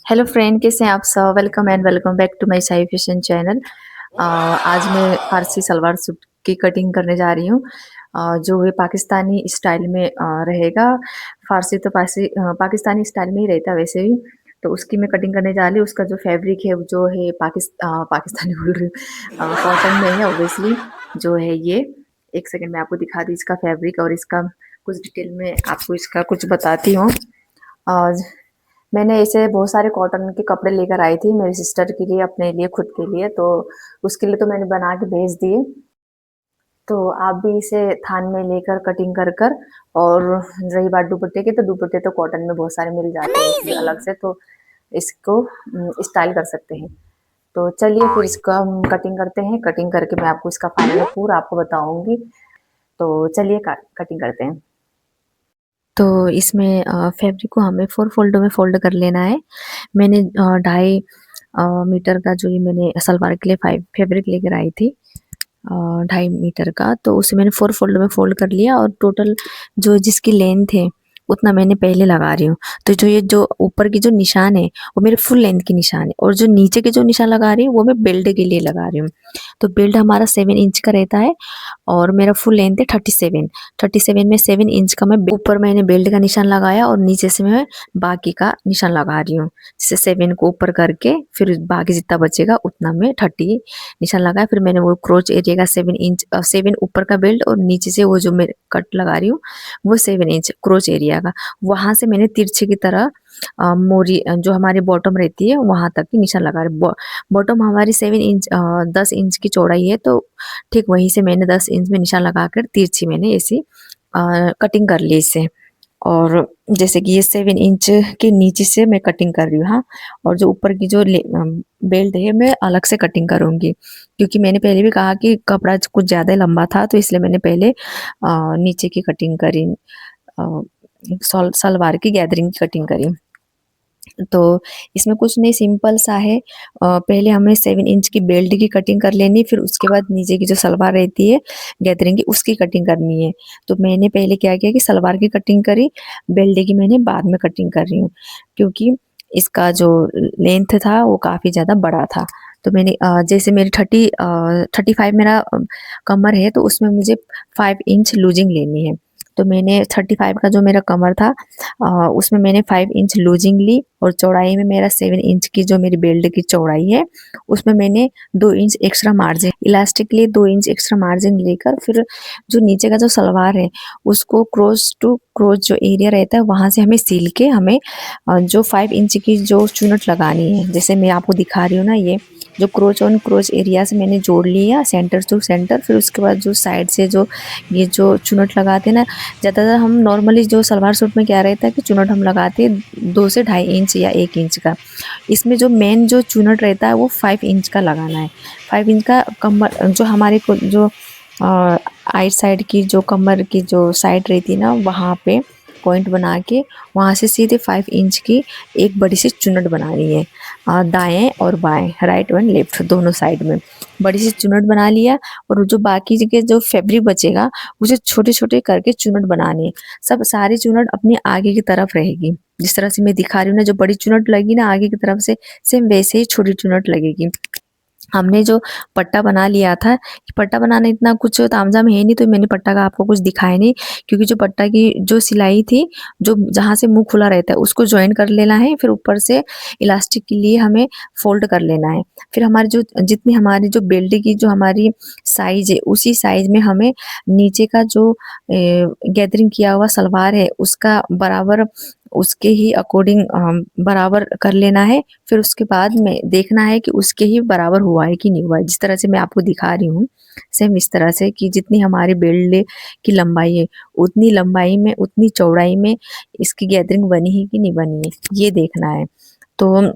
Hello friend, कैसे हैं आप सब। Welcome and welcome back to my Sai fashion channel. आज मैं फारसी सलवार सूट की कटिंग करने जा रही हूँ, जो है पाकिस्तानी स्टाइल में रहेगा। फारसी तो पाकिस्तानी स्टाइल में ही रहता है वैसे भी। तो उसकी मैं कटिंग करने जा रही हूँ। उसका जो फैब्रिक है वो जो है पाकिस्तानी बोल रही हूँ, कॉटन में है ऑब्वियसली। जो है ये, एक सेकंड में आपको दिखा दी इसका फैब्रिक और इसका कुछ डिटेल में आपको इसका कुछ बताती हूँ। और मैंने ऐसे बहुत सारे कॉटन के कपड़े लेकर आई थी मेरी सिस्टर के लिए, अपने लिए, खुद के लिए। तो उसके लिए तो मैंने बना के भेज दिए। तो आप भी इसे थान में लेकर कटिंग कर कर। और रही बात दुपट्टे की, तो दुपट्टे तो कॉटन में बहुत सारे मिल जाते हैं इसलिए अलग से, तो इसको स्टाइल कर सकते हैं। तो चलिए फिर इसका हम कटिंग करते हैं। कटिंग करके मैं आपको इसका फाइनल पूरा आपको बताऊंगी। तो चलिए कटिंग करते हैं। तो इसमें फैब्रिक को हमें 4 फ़ोल्डों में फ़ोल्ड कर लेना है। मैंने 2.5 मीटर का जो ये मैंने सलवार के लिए फैब्रिक लेकर आई थी, 2.5 मीटर का, तो उसे मैंने 4 फ़ोल्ड में फ़ोल्ड कर लिया और टोटल जो जिसकी लेंथ है उतना मैंने पहले लगा रही हूँ। तो जो ऊपर की जो निशान है वो मेरे फुल लेंथ की निशान है, और जो नीचे के जो निशान लगा रही हूँ वो मैं बेल्ट के लिए लगा रही हूँ। तो बेल्ट हमारा 7 इंच का रहता है और मेरा फुल लेंथ है 37 में 7 इंच का मैं ऊपर मैंने बेल्ट का निशान लगाया और नीचे से मैं बाकी का निशान लगा रही हूँ। जैसे 7 को ऊपर करके फिर बाकी जितना बचेगा उतना मैं 30 निशान लगाया। फिर मैंने वो क्रोच एरिया का 7 ऊपर का बेल्ट और नीचे से वो जो मैं कट लगा रही हूँ वो 7 इंच क्रोच एरिया का, वहां से मैंने तिरछे की तरह मोरी जो हमारी बॉटम रहती है वहां तक की निशान लगा रही। बॉटम हमारी 7 इंच 10 इंच की चौड़ाई है, तो ठीक वहीं से मैंने 10 इंच में निशान लगाकर तिरछी मैंने ऐसी कटिंग कर ली इसे। और जैसे कि ये 7 इंच के नीचे से मैं कटिंग कर रही हूँ, हाँ। और जो ऊपर की जो बेल्ट है मैं अलग से कटिंग करूँगी, क्योंकि मैंने पहले भी कहा कि कपड़ा कुछ ज़्यादा लंबा था, तो इसलिए मैंने पहले नीचे की कटिंग करी, सलवार की गैदरिंग की कटिंग करी। तो इसमें कुछ नहीं, सिंपल सा है। पहले हमें 7 इंच की बेल्ट की कटिंग कर लेनी, फिर उसके बाद नीचे की जो सलवार रहती है गैदरिंग की उसकी कटिंग करनी है। तो मैंने पहले क्या किया कि सलवार की कटिंग करी, बेल्ट की मैंने बाद में कटिंग कर रही हूँ, क्योंकि इसका जो लेंथ था वो काफ़ी ज़्यादा बड़ा था। तो मैंने जैसे मेरी 35 मेरा कमर है, तो उसमें मुझे 5 इंच लूजिंग लेनी है। तो मैंने 35 का जो मेरा कमर था, उसमें मैंने 5 इंच लूजिंग ली, और चौड़ाई में मेरा 7 इंच की जो मेरी बेल्ट की चौड़ाई है उसमें मैंने 2 इंच एक्स्ट्रा मार्जिन, इलास्टिक के लिए 2 इंच एक्स्ट्रा मार्जिन लेकर, फिर जो नीचे का जो सलवार है उसको क्रोच टू क्रोच जो एरिया रहता है वहां से हमें सील के हमें जो 5 इंच की जो चुनट लगानी है, जैसे मैं आपको दिखा रही हूँ ना, ये जो क्रोच ऑन क्रोच एरिया से मैंने जोड़ लिया सेंटर टू सेंटर। फिर उसके बाद जो साइड से जो ये जो चुनट लगाते हैं ना, ज़्यादातर हम नॉर्मली जो सलवार सूट में क्या रहता है कि चुनट हम लगाते हैं 2 से ढाई इंच या 1 इंच का। इसमें जो मेन जो चुनट रहता है वो 5 इंच का लगाना है। 5 इंच का कमर जो हमारे को जो आइट साइड की जो कमर की जो साइड रहती है ना, वहाँ पे पॉइंट बना के वहाँ से सीधे 5 इंच की एक बड़ी सी चुनट बनानी है, दाएं और बाएं, राइट एंड लेफ्ट दोनों साइड में बड़ी सी चुनट बना लिया। और जो बाकी के जो फैब्रिक बचेगा उसे छोटे छोटे करके चुनट बनानी है। सब सारी चुनट अपनी आगे की तरफ रहेगी, जिस तरह से मैं दिखा रही हूँ ना, जो बड़ी चुनट लगी ना आगे की तरफ से, सेम वैसे ही छोटी चुनट लगेगी। हमने जो पट्टा बना लिया था, पट्टा बनाना इतना कुछ तामझाम है नहीं, तो मैंने पट्टा का आपको कुछ दिखाया नहीं, क्योंकि जो पट्टा की जो सिलाई थी, जो जहाँ से मुंह खुला रहता है उसको ज्वाइन कर लेना है, फिर ऊपर से इलास्टिक के लिए हमें फोल्ड कर लेना है। फिर हमारी जो जितनी हमारी जो बेल्ट की जो हमारी साइज है उसी साइज में हमें नीचे का जो गैदरिंग किया हुआ सलवार है उसका बराबर, उसके ही अकॉर्डिंग बराबर कर लेना है। फिर उसके बाद में देखना है कि उसके ही बराबर हुआ है कि नहीं हुआ है, जिस तरह से मैं आपको दिखा रही हूँ सेम इस तरह से, कि जितनी हमारी बेल्ट की लंबाई है उतनी लंबाई में उतनी चौड़ाई में इसकी गैदरिंग बनी है कि नहीं बनी है, ये देखना है। तो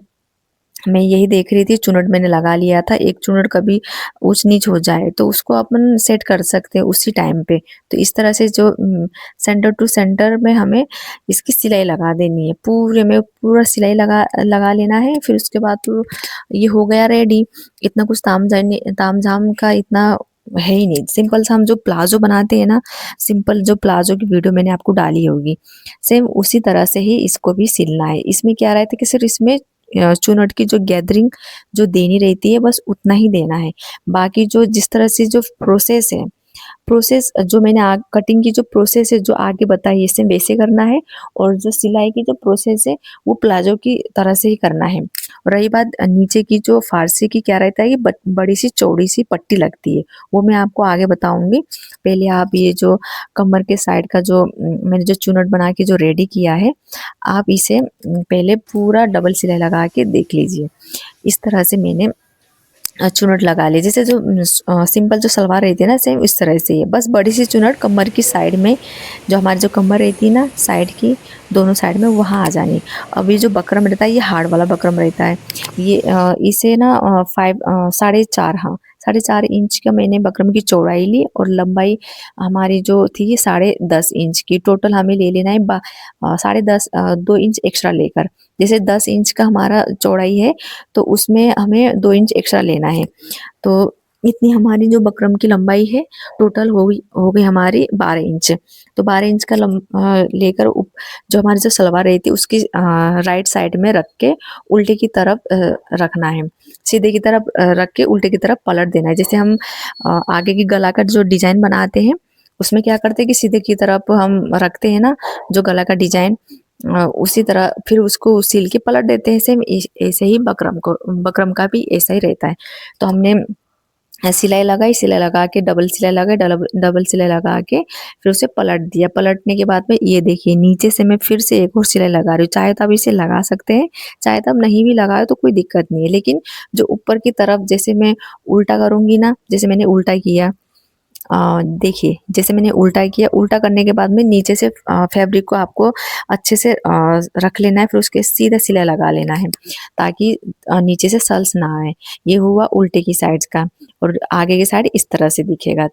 मैं यही देख रही थी, चुनट मैंने लगा लिया था। एक चुनट कभी ऊंच नीच हो जाए तो उसको अपन सेट कर सकते हैं उसी टाइम पे। तो इस तरह से जो सेंटर टू सेंटर में हमें इसकी सिलाई लगा देनी है, पूरे में पूरा सिलाई लगा लगा लेना है। फिर उसके बाद तो ये हो गया रेडी। इतना कुछ ताम झाम का इतना है ही नहीं, सिंपल सा हम जो प्लाजो बनाते हैं ना, सिंपल जो प्लाजो की वीडियो मैंने आपको डाली होगी, सेम उसी तरह से ही इसको भी सिलना है। इसमें क्या रहता है कि सिर्फ इसमें चुनट की जो गैदरिंग जो देनी रहती है बस उतना ही देना है। बाकी जो जिस तरह से जो प्रोसेस है, प्रोसेस जो मैंने कटिंग की जो प्रोसेस है जो आगे बताई इसे वैसे करना है, और जो सिलाई की जो प्रोसेस है वो प्लाजो की तरह से ही करना है। और रही बात नीचे की जो फारसी की, क्या रहता है कि बड़ी सी चौड़ी सी पट्टी लगती है, वो मैं आपको आगे बताऊंगी। पहले आप ये जो कमर के साइड का जो मैंने जो चुनट बना के जो रेडी किया है, आप इसे पहले पूरा डबल सिलाई लगा के देख लीजिए। इस तरह से मैंने चुनट लगा ली, जैसे जो सिंपल जो सलवार रहती है ना सेम इस तरह से ही है, बस बड़ी सी चुनट कमर की साइड में, जो हमारी जो कमर रहती है ना साइड की, दोनों साइड में वहाँ आ जानी। अब ये जो बकरम रहता है ये हार्ड वाला बकरम रहता है, ये इसे ना 4.5, हाँ 4.5 इंच का मैंने बकरम की चौड़ाई ली, और लंबाई हमारी जो थी 10.5 इंच की। टोटल हमें ले लेना है 10.5, 2 इंच एक्स्ट्रा लेकर। जैसे 10 इंच का हमारा चौड़ाई है तो उसमें हमें 2 इंच एक्स्ट्रा लेना है। तो इतनी हमारी जो बकरम की लंबाई है टोटल हो गई हमारी 12 इंच। तो 12 इंच का लेकर जो हमारी जो सलवार रहती है उसकी राइट साइड में रख के उल्टे की तरफ रखना है, सीधे की तरफ रख के उल्टे की तरफ पलट देना है। जैसे हम आगे की गला का जो डिजाइन बनाते हैं उसमें क्या करते हैं कि सीधे की तरफ हम रखते हैं ना जो गला का डिजाइन, उसी तरह फिर उसको सिल के पलट देते हैं। सेम ऐसे ही बकरम का भी ऐसा ही रहता है। तो हमने सिलाई लगाई, सिलाई लगा के डबल सिलाई लगाई, डबल सिलाई लगा के फिर उसे पलट दिया। पलटने के बाद में ये देखिए नीचे से मैं फिर से एक और सिलाई लगा रही हूँ। चाहे तो आप इसे लगा सकते हैं, चाहे तो आप नहीं भी लगाए तो कोई दिक्कत नहीं है, लेकिन जो ऊपर की तरफ जैसे मैं उल्टा करूँगी ना, जैसे मैंने उल्टा किया, देखिए जैसे मैंने उल्टा किया, उल्टा करने के बाद में नीचे से फैब्रिक को आपको अच्छे से रख लेना है, फिर उसके सीधा सिलाई लगा लेना है ताकि नीचे से सल्स ना आए। ये हुआ उल्टे की साइड का, और आगे की साइड इस तरह से दिखेगा।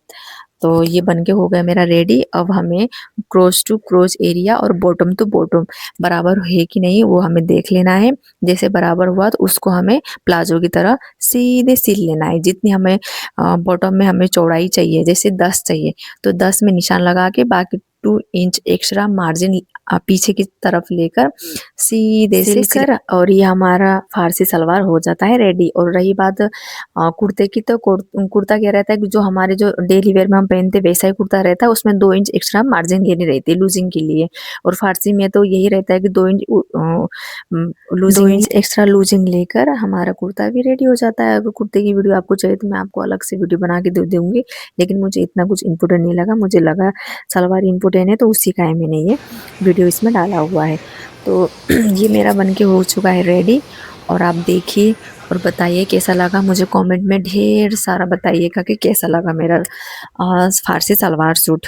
तो ये बन के हो गया मेरा रेडी। अब हमें क्रोच टू क्रोच एरिया और बॉटम टू बॉटम बराबर है कि नहीं वो हमें देख लेना है। जैसे बराबर हुआ तो उसको हमें प्लाजो की तरह सीधे सिल लेना है। जितनी हमें बॉटम में हमें चौड़ाई चाहिए, जैसे 10 चाहिए तो 10 में निशान लगा के बाकी 2 इंच एक्स्ट्रा मार्जिन पीछे की तरफ लेकर सीधे से सिल, और ये हमारा फारसी सलवार हो जाता है रेडी। और रही बात कुर्ते की, तो कुर्ता क्या रहता है कि जो हमारे जो डेली वेयर में हम पहनते वैसा ही कुर्ता रहता है, उसमें 2 इंच एक्स्ट्रा मार्जिन लेनी रहती है लूजिंग के लिए। और फारसी में तो यही रहता है कि 2 inch losing, 2 inch extra losing लेकर हमारा कुर्ता भी रेडी हो जाता है। अगर कुर्ते की वीडियो आपको चाहिए तो मैं आपको अलग से वीडियो बना के दे दूंगी, लेकिन मुझे इतना कुछ इम्पोर्टेंट नहीं लगा, मुझे लगा सलवार इम्पोर्टेंट है तो उसी का है मैंने ये वीडियो इसमें डाला हुआ है। तो ये मेरा बन के हो चुका है रेडी, और आप देखिए और बताइए कैसा लगा। मुझे कमेंट में ढेर सारा बताइएगा कि कैसा लगा मेरा फारसी सलवार सूट।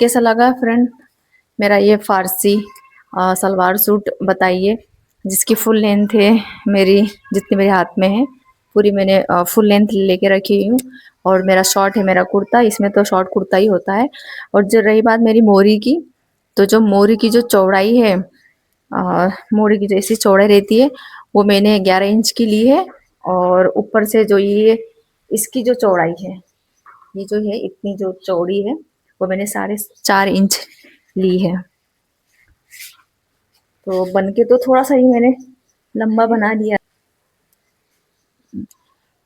कैसा लगा फ्रेंड मेरा ये फारसी सलवार सूट बताइए, जिसकी फुल लेंथ है मेरी, जितनी मेरे हाथ में है पूरी मैंने फुल लेंथ लेके रखी हूँ। और मेरा शॉर्ट है मेरा कुर्ता, इसमें तो शॉर्ट कुर्ता ही होता है। और जो रही बात मेरी मोरी की, तो जो मोरी की जो चौड़ाई है, मोरी की जैसी चौड़ाई रहती है वो मैंने 11 इंच की ली है। और ऊपर से जो ये इसकी जो चौड़ाई है, ये जो है इतनी जो चौड़ी है वो मैंने 4.5 इंच ली है। तो बनके तो थोड़ा सा ही मैंने लंबा बना लिया।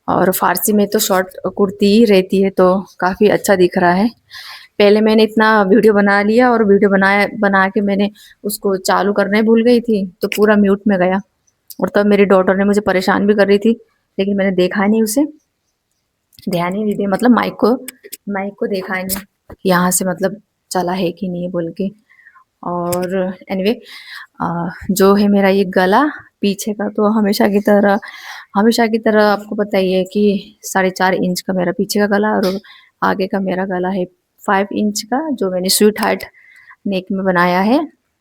और फारसी में तो शॉर्ट कुर्ती ही रहती है तो काफ़ी अच्छा दिख रहा है। पहले मैंने इतना वीडियो बना लिया और वीडियो बना के मैंने उसको चालू करने भूल गई थी, तो पूरा म्यूट में गया। और तब मेरी डॉटर ने मुझे परेशान भी कर रही थी, लेकिन मैंने देखा नहीं उसे, ध्यान ही नहीं दिया, मतलब माइक को देखा नहीं यहाँ से मतलब चला है कि नहीं बोल के। और एनीवे जो है मेरा ये गला पीछे का, तो हमेशा की तरह आपको पता ही है कि 4.5 इंच का मेरा पीछे का गला, और आगे का मेरा गला है 5 इंच का, जो मैंने स्वीट हार्ट नेक में बनाया है।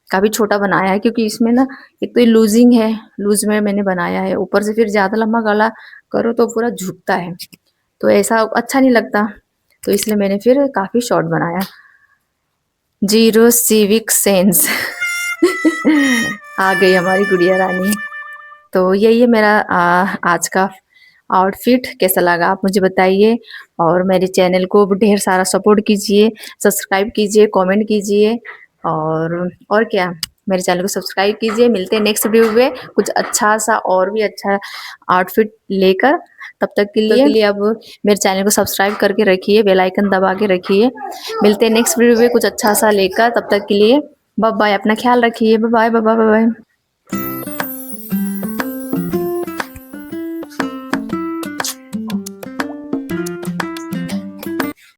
काफ़ी छोटा बनाया है क्योंकि इसमें ना एक तो ये लूजिंग है, लूज में मैंने बनाया है, ऊपर से फिर ज़्यादा लंबा गला करो तो पूरा झुकता है, तो ऐसा अच्छा नहीं लगता, तो इसलिए मैंने फिर काफ़ी शॉर्ट बनाया। जीरो सिविक सेंस आ गई हमारी गुड़िया रानी। तो यही है मेरा आज का आउटफिट। कैसा लगा आप मुझे बताइए, और मेरे चैनल को ढेर सारा सपोर्ट कीजिए, सब्सक्राइब कीजिए, कमेंट कीजिए, और क्या, मेरे चैनल को सब्सक्राइब कीजिए। मिलते हैं नेक्स्ट वीडियो में कुछ अच्छा सा और भी अच्छा आउटफिट लेकर। तब तक के लिए अब मेरे चैनल को सब्सक्राइब करके रखिए, बेल आइकन दबा के रखिए। मिलते हैं नेक्स्ट वीडियो में कुछ अच्छा सा लेकर, तब तक के लिए बाय बाय, अपना ख्याल रखिए, बाय बाय बाय बाय।